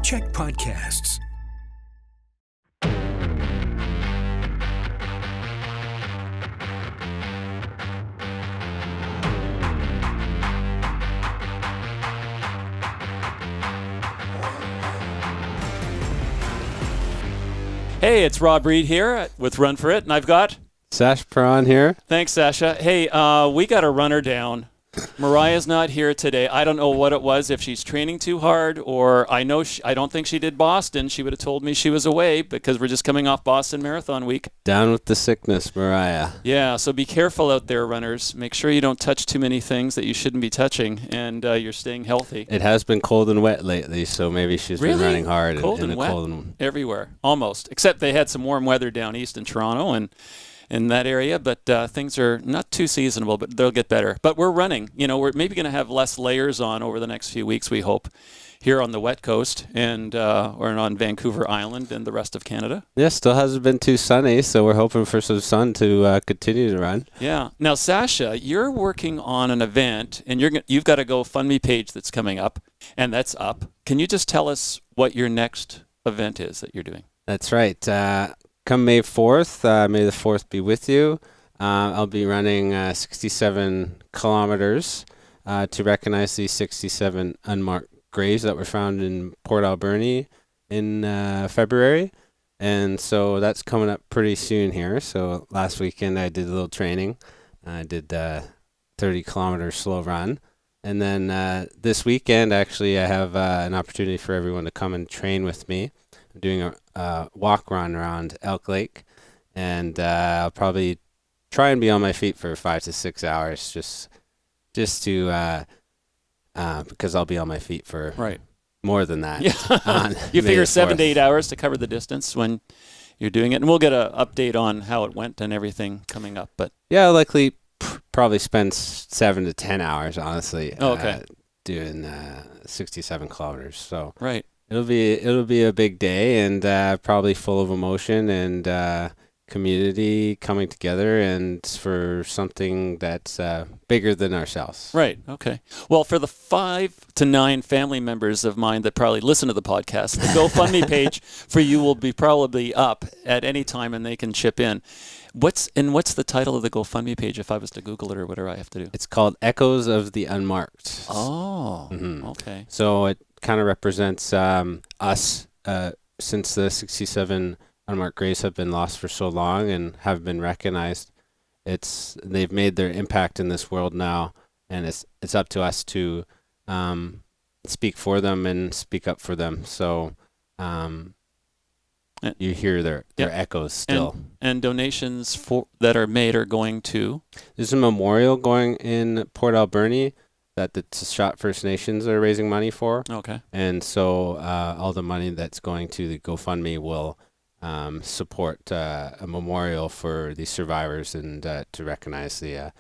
CHEK Podcasts. Hey, it's Rob Reed here with Run For It, and I've got... Sash Perron here. Thanks, Sasha. Hey, we got a runner down. Mariah's not here today. I don't know what it was, if she's training too hard, or I don't think she did Boston. She would have told me she was away because we're just coming off Boston Marathon week. Down with the sickness, Mariah. Yeah, so be careful out there, runners. Make sure you don't touch too many things that you shouldn't be touching, and you're staying healthy. It has been cold and wet lately, so maybe she's been running hard cold in and the wet cold and everywhere, almost. Except they had some warm weather down east in Toronto and in that area, but things are not too seasonable, but they'll get better. But we're running. You know, we're maybe going to have less layers on over the next few weeks, we hope, here on the wet coast and or on Vancouver Island and the rest of Canada. Yeah, still hasn't been too sunny, so we're hoping for some sun to continue to run. Yeah. Now, Sasha, you're working on an event, and you've got a GoFundMe page that's coming up, and that's up. Can you just tell us what your next event is that you're doing? That's right. Come May 4th, may the 4th be with you. I'll be running 67 kilometers to recognize these 67 unmarked graves that were found in Port Alberni in February. And so that's coming up pretty soon here. So last weekend I did a little training. I did 30 kilometer slow run. And then this weekend, actually, I have an opportunity for everyone to come and train with me. I'm doing a walk run around Elk Lake, and I'll probably try and be on my feet for 5 to 6 hours, just to because I'll be on my feet for more than that. Yeah. You figure 7 to 8 hours to cover the distance when you're doing it, and we'll get an update on how it went and everything coming up. But yeah, I'll likely probably spend 7 to 10 hours, honestly. Doing 67 kilometers. So right. It'll be a big day, and probably full of emotion and community coming together, and for something that's bigger than ourselves. Right. Okay. Well, for the 5 to 9 family members of mine that probably listen to the podcast, the GoFundMe page for you will be probably up at any time, and they can chip in. What's the title of the GoFundMe page if I was to Google it or whatever I have to do? It's called Echoes of the Unmarked. Oh. Mm-hmm. Okay. So it kind of represents us since the 67 unmarked graves have been lost for so long and have been recognized. They've made their impact in this world now, and it's up to us to speak for them and speak up for them. So you hear their echoes still. And donations that are made are going to? There's a memorial going in Port Alberni that the Shot First Nations are raising money for. Okay. And so all the money that's going to the GoFundMe will support a memorial for these survivors and to recognize the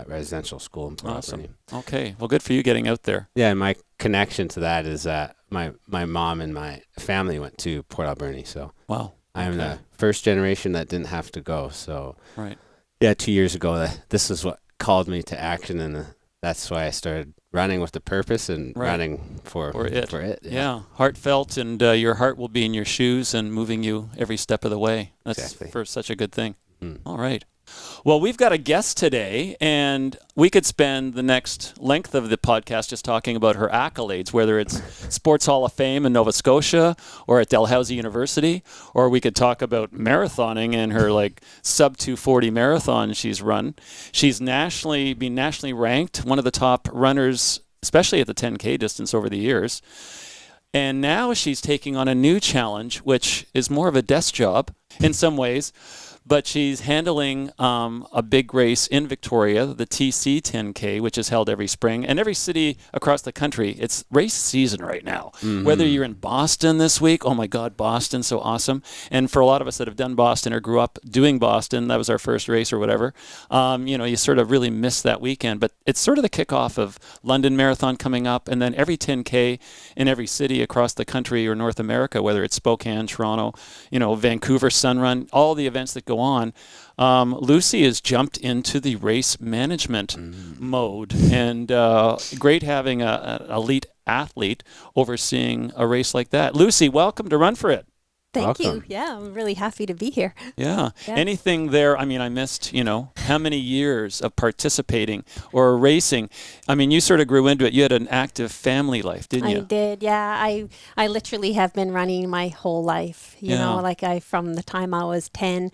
residential school in Port Alberni. Okay. Well, good for you getting out there. Yeah, and my connection to that is that my mom and my family went to Port Alberni. So wow. I'm the first generation that didn't have to go. So right. Yeah, 2 years ago, this is what called me to action, and that's why I started running with the purpose and running for it. Yeah, heartfelt, and your heart will be in your shoes and moving you every step of the way. That's for such a good thing. All right. Well, we've got a guest today, and we could spend the next length of the podcast just talking about her accolades, whether it's Sports Hall of Fame in Nova Scotia or at Dalhousie University, or we could talk about marathoning and her sub 240 marathon she's run. She's been nationally ranked, one of the top runners, especially at the 10K distance over the years. And now she's taking on a new challenge, which is more of a desk job in some ways. But she's handling a big race in Victoria, the TC10K, which is held every spring. And every city across the country, it's race season right now. Mm-hmm. Whether you're in Boston this week, oh my God, Boston, so awesome. And for a lot of us that have done Boston or grew up doing Boston, that was our first race or whatever, you sort of really miss that weekend. But it's sort of the kickoff of London Marathon coming up, and then every 10K in every city across the country or North America, whether it's Spokane, Toronto, Vancouver, Sun Run, all the events that go go on. Lucy has jumped into the race management mode, and great having an elite athlete overseeing a race like that. Lucy, welcome to Run For It. Thank Welcome. you. Yeah, I'm really happy to be here. Yeah. Anything there? I mean, I missed, how many years of participating or racing? I mean, you sort of grew into it. You had an active family life, didn't you? I did. Yeah. I literally have been running my whole life, you know, like from the time I was 10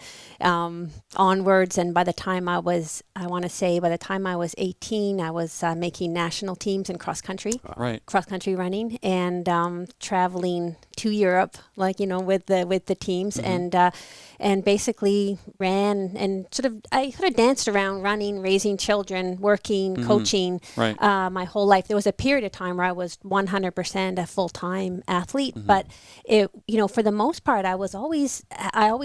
onwards. And by the time I was 18, I was making national teams in cross country running, and traveling to Europe, like, with the teams, and basically ran and I sort of danced around running, raising children, working, coaching, my whole life. There was a period of time where I was 100% a full-time athlete, but it, for the most part, I always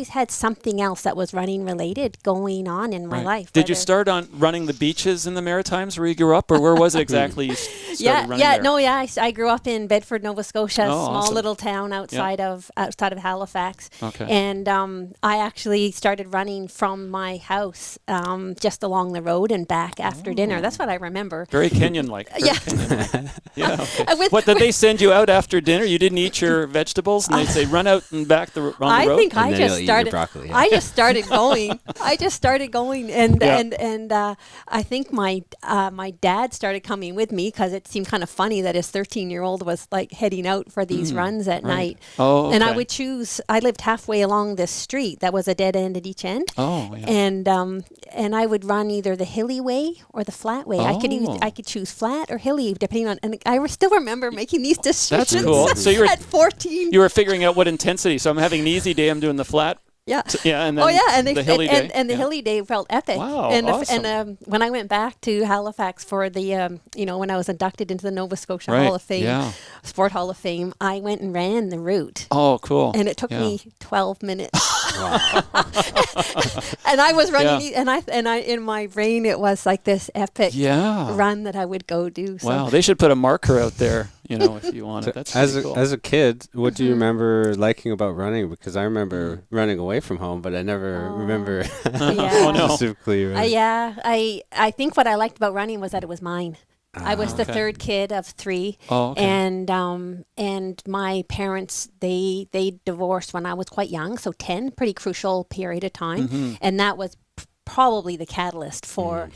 had something else that was running related going on in my life. Did you start on running the beaches in the Maritimes where you grew up, or where was it exactly you started running there? I grew up in Bedford, Nova Scotia, a small awesome. little town outside of Halifax. Okay. And I actually started running from my house just along the road and back after dinner. That's what I remember. Very Kenyan-like. Yeah. Yeah. Okay. What, did they send you out after dinner? You didn't eat your vegetables, and they'd say, run out and back on the road? I think And I then just you'll eat your started. broccoli, I just started going. And I think my dad started coming with me because it seemed kind of funny that his 13-year-old was like heading out for these runs at night. Oh, okay. And I would choose. I lived halfway along this street that was a dead end at each end. Oh, yeah. And I would run either the hilly way or the flat way. I could choose flat or hilly depending on. And I still remember making these decisions. That's cool. So you were at 14. You were figuring out what intensity. So I'm having an easy day. I'm doing the flat. Yeah. And then and the hilly day. And the hilly day felt epic. Wow, and awesome. And when I went back to Halifax for the, when I was inducted into the Nova Scotia Hall of Fame, Sport Hall of Fame, I went and ran the route. Oh, cool. And it took me 12 minutes. And I was running, and I in my brain it was like this epic run that I would go do. So. Wow, they should put a marker out there, if you want it. That's pretty cool. As a kid, what do you remember liking about running? Because I remember running away from home, but I never remember specifically running. I think what I liked about running was that it was mine. I was the third kid of three, and my parents they divorced when I was quite young, so 10, pretty crucial period of time, and that was probably the catalyst for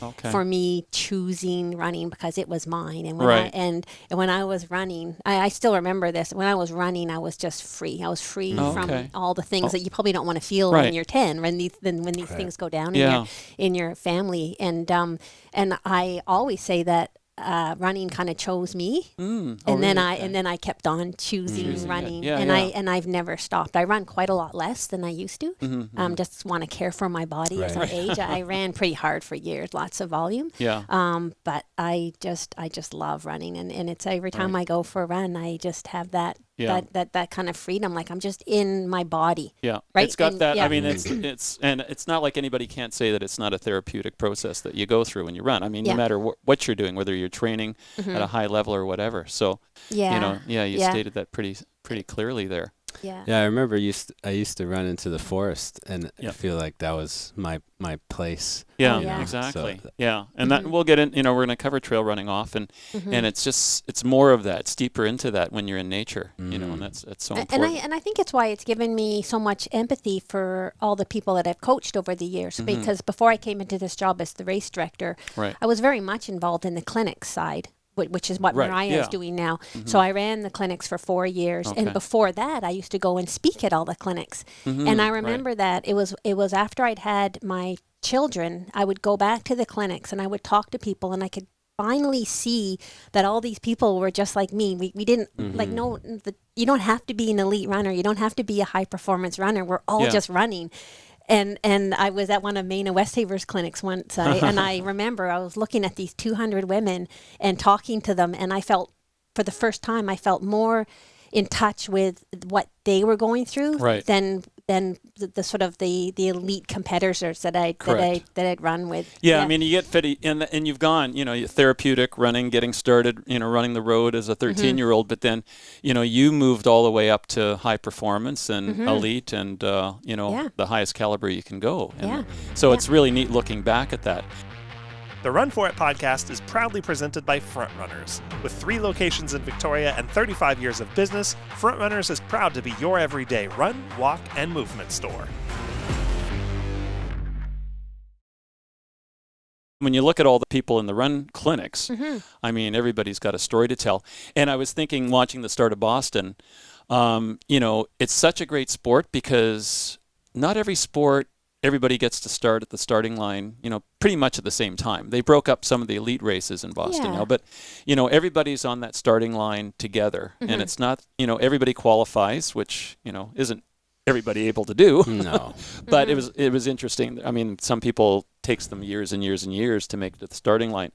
me choosing running because it was mine. And when I was running, I still remember this. When I was running, I was just free. I was free from all the things that you probably don't want to feel when you're 10. When these things go down in your family, and I always say that. Running kind of chose me, and then I kept on choosing running, and I've never stopped. I run quite a lot less than I used to. Just want to care for my body as I age. I ran pretty hard for years, lots of volume. But I just love running, and it's every time I go for a run, I just have that kind of freedom. Like I'm just in my body. Yeah, right. It's got that. I mean, it's not like anybody can't say that it's not a therapeutic process that you go through when you run. I mean, no matter what you're doing, whether you're training at a high level or whatever. So you stated that pretty clearly there. Yeah. Yeah, I remember I used to run into the forest, and I feel like that was my place. Yeah, exactly. So and that we'll get in. We're going to cover trail running off, and it's more of that. It's deeper into that when you're in nature. And that's so important. And I think it's why it's given me so much empathy for all the people that I've coached over the years. Because before I came into this job as the race director, I was very much involved in the clinic side, which is what Mariah is doing now. So I ran the clinics for 4 years, and before that, I used to go and speak at all the clinics. And I remember that it was after I'd had my children, I would go back to the clinics and I would talk to people, and I could finally see that all these people were just like me. We didn't you don't have to be an elite runner. You don't have to be a high performance runner. We're all just running. And I was at one of Maina Westhaver's clinics once, and I remember I was looking at these 200 women and talking to them, and I felt, for the first time, I felt more in touch with what they were going through than than the sort of the elite competitors that I'd run with. Yeah, I mean, you get fit, and you've gone, you're therapeutic running, getting started, running the road as a 13-year-old, but then, you moved all the way up to high performance and elite and, the highest caliber you can go. And so it's really neat looking back at that. The Run For It podcast is proudly presented by Frontrunners. With 3 locations in Victoria and 35 years of business, Frontrunners is proud to be your everyday run, walk, and movement store. When you look at all the people in the run clinics, I mean, everybody's got a story to tell. And I was thinking, watching the start of Boston, it's such a great sport because not every sport everybody gets to start at the starting line, pretty much at the same time. They broke up some of the elite races in Boston now, but, everybody's on that starting line together. And it's not, everybody qualifies, which, isn't everybody able to do. No. But it was interesting. I mean, some people takes them years and years and years to make it to the starting line.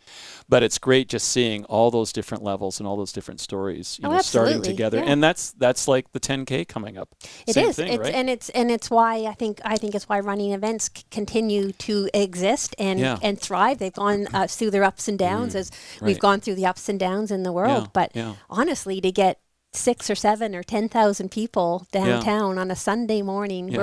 But it's great just seeing all those different levels and all those different stories starting together. And that's like the 10K coming up. It Same is. thing, right? And it's why I think it's why running events continue to exist and thrive. They've gone through their ups and downs as we've gone through the ups and downs in the world. But honestly, to get 6 or 7 or 10,000 people downtown on a Sunday morning.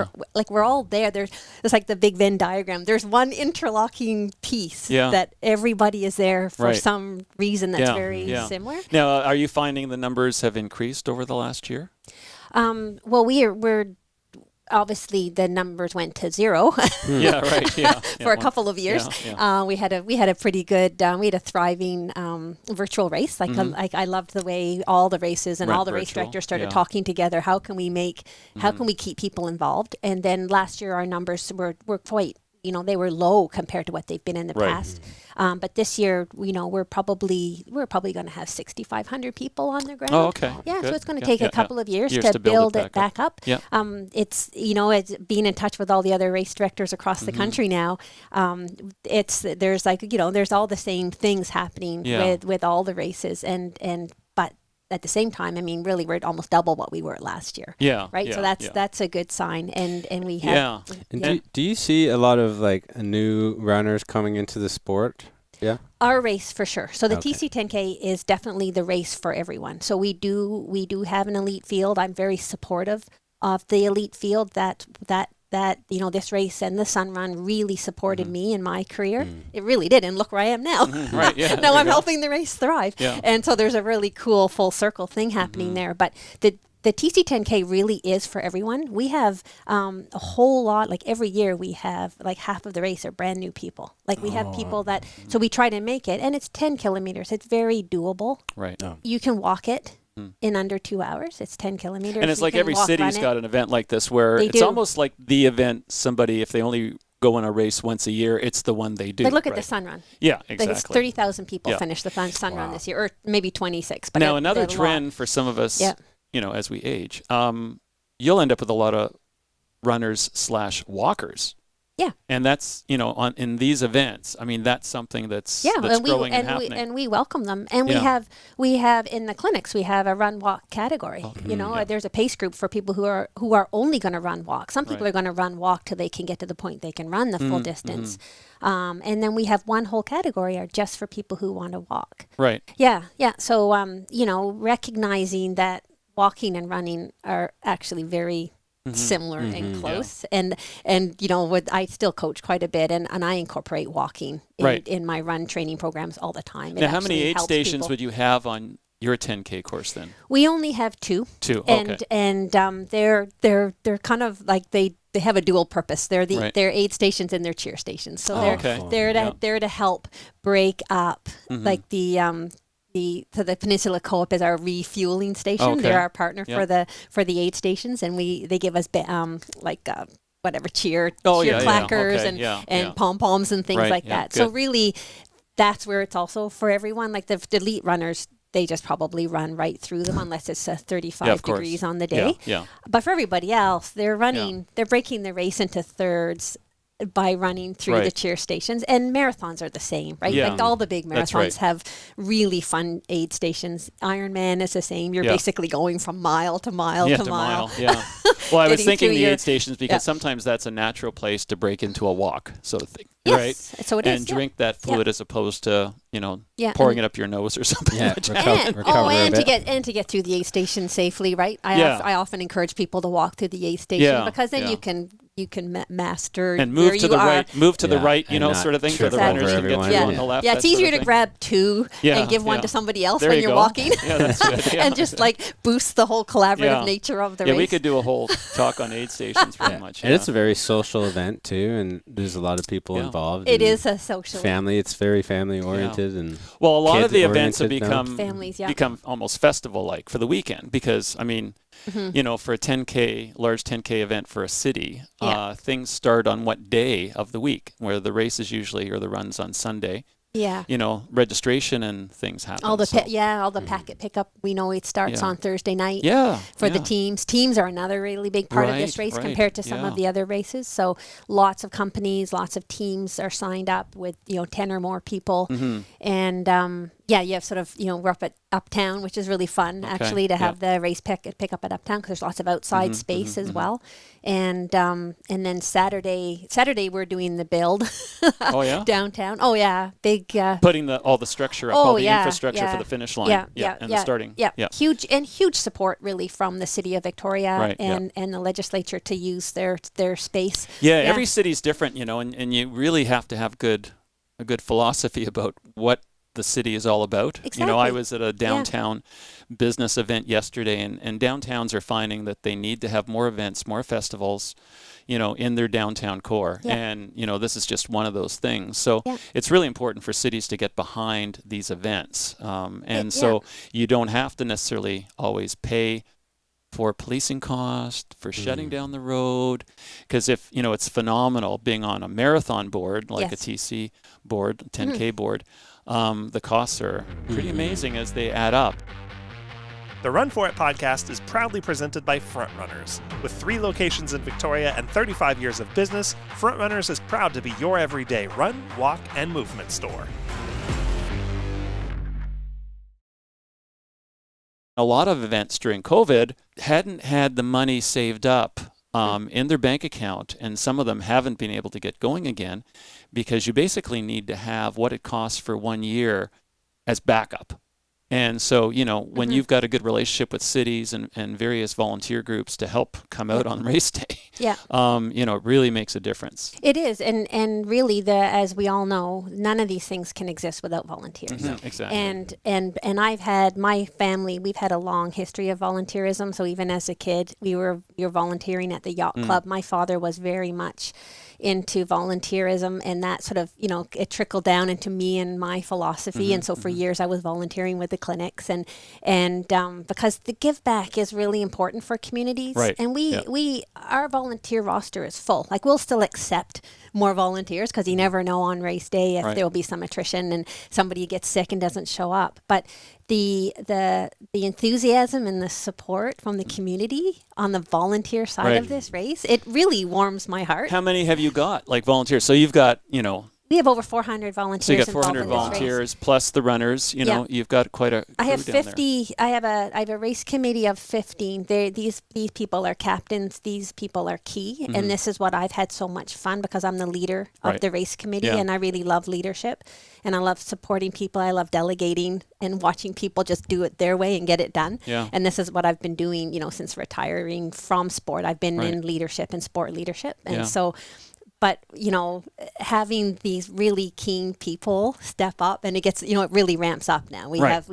We're all there. It's like the big Venn diagram. There's one interlocking piece that everybody is there for some reason that's very similar. Now, are you finding the numbers have increased over the last year? Well, we're obviously the numbers went to 0 for a couple of years. We had a pretty good we had a thriving virtual race. I loved the way all the races and all the race directors started talking together. How can we keep people involved? And then last year our numbers were quite, they were low compared to what they've been in the past. But this year, we're probably going to have 6,500 people on the ground. Oh, okay. Yeah, good. so it's going to take a couple of years to build it back up. Yeah. It's it's being in touch with all the other race directors across the country now. There's all the same things happening with all the races but at the same time, I mean, really, we're almost double what we were last year. Yeah. Right. Yeah, so that's a good sign, and we have. And do you see a lot of new runners coming into the sport? Yeah. Our race for sure. So the TC10K is definitely the race for everyone. So we do have an elite field. I'm very supportive of the elite field. That this race and the Sun Run really supported me in my career. It really did, and look where I am now. Right. Yeah. Now I'm helping the race thrive. Yeah. And so there's a really cool full circle thing happening there. But the TC10K really is for everyone. We have a whole lot, every year we have half of the race are brand new people. We have people that, so we try to make it, and it's 10 kilometers. It's very doable. Right. You can walk it in under 2 hours. It's 10 kilometers. And it's like every city's got an event like this where it's almost like the event somebody, if they only go on a race once a year, it's the one they do. Look at the Sun Run. Yeah, exactly. It's 30,000 people finished the Sun Run this year, or maybe 26. But now another trend for some of us, as we age, you'll end up with a lot of runners/walkers. Yeah. And that's, in these events, I mean, that's something that's growing and happening. And we welcome them. And we have in the clinics, we have a run walk category. There's a pace group for people who are only going to run walk. Some people are going to run walk till they can get to the point they can run the full distance. And then we have one whole category just for people who want to walk. Right. Yeah. Yeah. So, recognizing that walking and running are actually very similar and close. And I still coach quite a bit, and I incorporate walking in my run training programs all the time. Now, how many aid stations would you have on your 10K course then? We only have 2. 2, okay. And they're kind of like they have a dual purpose. They're they're aid stations and they're cheer stations. So they're to help break up the Peninsula Co-op is our refueling station. Okay. They're our partner for the aid stations, and they give us cheer clackers and pom poms and things like that. Good. So really, that's where it's also for everyone. Like the elite runners, they just probably run right through them unless it's 35 degrees on the day. Yeah. But for everybody else, they're running. They're breaking the race into thirds. by running through the cheer stations, and marathons are the same, right? Yeah. Like all the big marathons right. have really fun aid stations. Ironman is the same. You're basically going from mile to mile to mile. Yeah. Well, I was Getting thinking through the your- aid stations because sometimes that's a natural place to break into a walk, sort of thing, right? Yes, so it is. And drink that fluid as opposed to pouring it up your nose or something. Yeah, And, recover a and to bit. get through the aid station safely, right? Yeah. I often encourage people to walk through the aid station Yeah, because then yeah. you can master And where move to you the are. right, move to the Yeah, right, and not sort of thing, so trip the over runners can get everyone. through Yeah. on the left. Yeah, that it's sort easier of to thing. grab two Yeah, and give one yeah. to somebody else There when you you're go. walking. Yeah, that's good. Yeah. And just like boost the whole collaborative nature of the race. Yeah, we could do a whole talk on aid stations pretty much. And it's a very social event too, and there's a lot of people involved. It and is a social family. It's very family oriented, and well, a lot of the events have kid-oriented Families, become almost festival-like for the weekend because, I mean, for a 10K, large 10K event for a city, things start on what day of the week, where the race is usually, or the run's on Sunday. Yeah. Registration and things happen. All the all the packet pickup. We know it starts on Thursday night. Yeah. For the teams. Teams are another really big part of this race compared to some of the other races. So lots of companies, lots of teams are signed up with 10 or more people, and you have sort of we're up at Uptown, which is really fun actually to have the race pick up at Uptown because there's lots of outside space as well, and then Saturday we're doing the build. Oh yeah. Downtown. Oh yeah, big. Putting all the structure up, all the infrastructure for the finish line. And the starting. Yeah. Huge support really from the city of Victoria and the legislature to use their space. Yeah, every city's different, and you really have to have a good philosophy about what the city is all about. Exactly. I was at a downtown business event yesterday, and downtowns are finding that they need to have more events, more festivals, in their downtown core. Yeah. And, this is just one of those things. So it's really important for cities to get behind these events. So you don't have to necessarily always pay for policing cost, for shutting down the road, because if it's phenomenal being on a marathon board like a TC board, 10K board. The costs are pretty amazing as they add up. The Run For It podcast is proudly presented by Front Runners. With 3 locations in Victoria and 35 years of business, Front Runners is proud to be your everyday run, walk, and movement store. A lot of events during COVID hadn't had the money saved up in their bank account, and some of them haven't been able to get going again because you basically need to have what it costs for 1 year as backup. And so, when you've got a good relationship with cities and various volunteer groups to help come out on race day, it really makes a difference. It is. And really, as we all know, none of these things can exist without volunteers. Mm-hmm. Exactly. And I've had, my family, we've had a long history of volunteerism. So even as a kid, we were volunteering at the yacht club. My father was very much into volunteerism, and that sort of, it trickled down into me and my philosophy. And so for years I was volunteering with the clinics and because the give back is really important for communities. Right. And our volunteer roster is full. Like we'll still accept more volunteers because you never know on race day if there will be some attrition and somebody gets sick and doesn't show up. But the enthusiasm and the support from the community on the volunteer side of this race, it really warms my heart. How many have you got, like volunteers? So you've got, we have over 400 volunteers. So you got involved 400 in this race. volunteers plus the runners. You've got quite a crew I have down 50. I have a race committee of 15. These people are captains. These people are key, and this is what I've had so much fun because I'm the leader of the race committee, and I really love leadership, and I love supporting people. I love delegating and watching people just do it their way and get it done. Yeah. And this is what I've been doing, since retiring from sport. I've been in leadership and sport leadership, and so. But, having these really keen people step up, and it gets, it really ramps up now. We have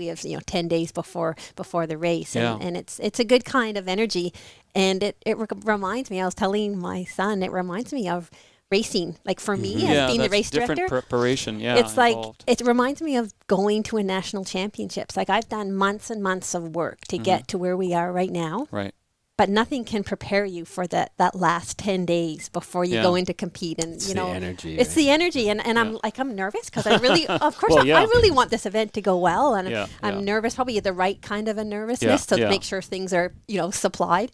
10 days before the race, and it's a good kind of energy. And it reminds me, I was telling my son, it reminds me of racing. Like for me, as being the race different director, preparation. it's like, it reminds me of going to a national championships. Like I've done months and months of work to get to where we are right now. Right. but nothing can prepare you for that last 10 days before you go in to compete. And it's you know, the energy, it's the energy, and I'm nervous because I really, of course, I really want this event to go well, and I'm nervous, probably the right kind of a nervousness to make sure things are supplied.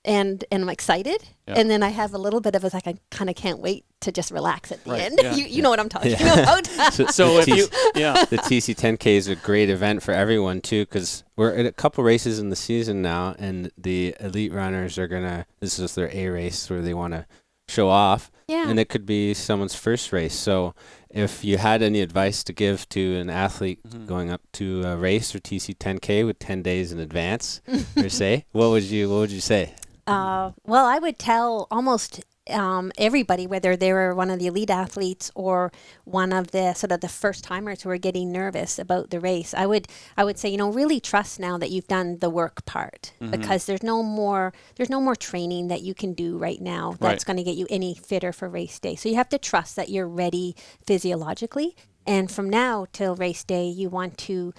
And I'm excited, and then I have a little bit of I kind of can't wait to just relax at the end. You know what I'm talking about. So the TC10K is a great event for everyone too, because we're at a couple races in the season now, and the elite runners are this is their A race where they want to show off, and it could be someone's first race. So if you had any advice to give to an athlete going up to a race or TC10K with 10 days in advance, per se, what would you say? Well, I would tell almost everybody, whether they were one of the elite athletes or one of the sort of the first timers who are getting nervous about the race, I would say, really trust now that you've done the work part, because there's no more training that you can do right now that's going to get you any fitter for race day. So you have to trust that you're ready physiologically. And from now till race day, you want to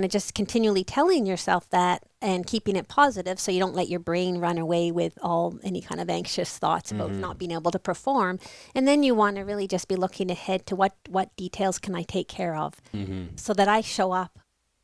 just continually telling yourself that and keeping it positive, so you don't let your brain run away with any kind of anxious thoughts about not being able to perform. And then you want to really just be looking ahead to what details can I take care of, so that I show up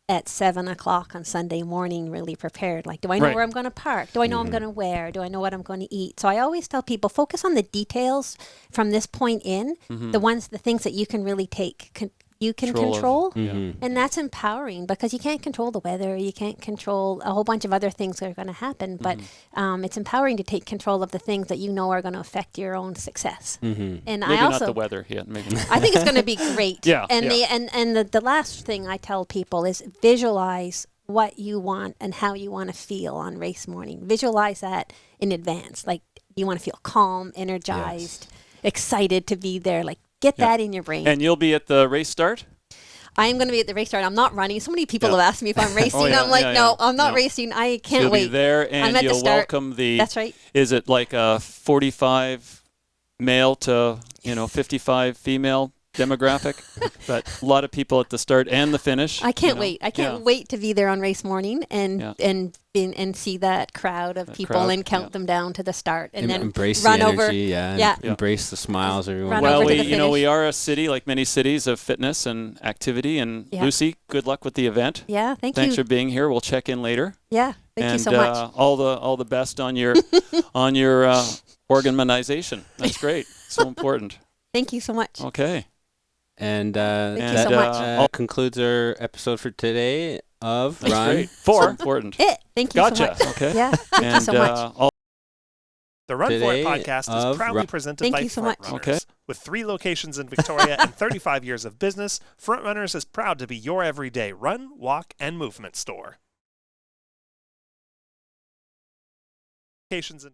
at 7:00 on Sunday morning really prepared. Like, do I know where I'm going to park? Do I know I'm going to wear? Do I know what I'm going to eat? So I always tell people, focus on the details from this point in, the things that you can really control. And that's empowering, because you can't control the weather, you can't control a whole bunch of other things that are going to happen, but it's empowering to take control of the things that are going to affect your own success. And maybe I also not the weather yet. Maybe I think it's going to be great. The last thing I tell people is visualize what you want and how you want to feel on race morning. Visualize that in advance. Like, you want to feel calm, energized, excited to be there. Like, get that in your brain. And you'll be at the race start? I am going to be at the race start. I'm not running. So many people have asked me if I'm racing. I'm like, no, I'm not racing. I can't wait. You'll be there, and you'll welcome the... That's right. Is it like a 45 male to 55 female demographic? But a lot of people at the start and the finish. I can't wait. I can't wait to be there on race morning and see that crowd of people and count them down to the start, and then embrace run the energy, over. Embrace the smiles, everyone. Well, we are a city, like many cities, of fitness and activity. And Lucy, good luck with the event. Yeah, Thanks for being here. We'll check in later. Yeah, thank you so much. All the best on your organization. That's great. So important. Thank you so much. Okay. And thank you so much. That concludes our episode for today of That's Run. Great. Important. Thank you so much. Okay. Yeah, thank you so much. The Run For It podcast is proudly presented by Front Runners. With 3 locations in Victoria and 35 years of business, Front Runners is proud to be your everyday run, walk, and movement store. Locations in